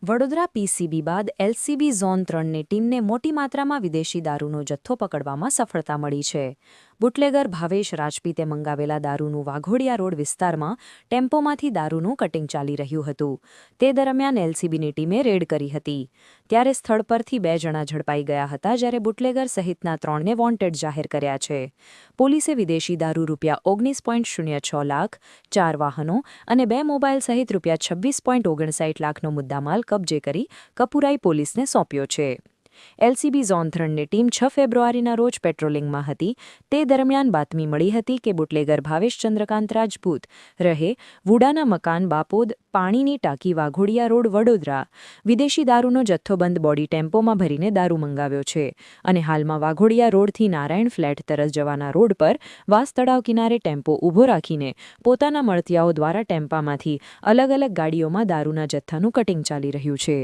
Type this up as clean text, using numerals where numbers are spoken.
Vadodara PCB બાદ LCB zone 3ની ટીમને મોટી માત્રામાં વિદેશી દારૂનો જથ્થો પકડવામાં સફળતા મળી છે. બુટલેગર ભાવેશ રાજપીતે મંગાવેલા દારૂનું વાઘોડિયા રોડ વિસ્તારમાં ટેમ્પોમાંથી દારૂનું કટિંગ ચાલી રહ્યું હતું. તે દરમિયાન એલસીબીની ટીમે રેડ કરી હતી. ત્યારે સ્થળ પરથી 2 જણા ઝડપાઈ ગયા હતા, જ્યારે બુટલેગર સહિતના 3ને વોન્ટેડ જાહેર કર્યા છે. પોલીસે વિદેશી દારૂ ₹19.06 લાખ, 4 વાહનો અને 2 મોબાઈલ સહિત ₹26.59 લાખનો મુદ્દામાલ કબજે કરી કપુરાઈ પોલીસને સોંપ્યો છે. એલસીબી ઝોન 3ની ટીમ 6 ફેબ્રુઆરીના રોજ પેટ્રોલિંગમાં હતી. તે દરમિયાન બાતમી મળી હતી કે બુટલેગર ભાવેશ ચંદ્રકાંત રાજપૂત રહે વુડાના મકાન બાપોદ, પાણીની ટાંકી, વાઘોડિયા રોડ, વડોદરા વિદેશી દારૂનો જથ્થોબંધ બોડી ટેમ્પોમાં ભરીને દારૂ મંગાવ્યો છે અને હાલમાં વાઘોડિયા રોડથી નારાયણ ફ્લેટ તરફ જવાના રોડ પર વાસ તળાવ કિનારે ટેમ્પો ઊભો રાખીને પોતાના મળતિયાઓ દ્વારા ટેમ્પામાંથી અલગ અલગ ગાડીઓમાં દારૂના જથ્થાનું કટિંગ ચાલી રહ્યું છે.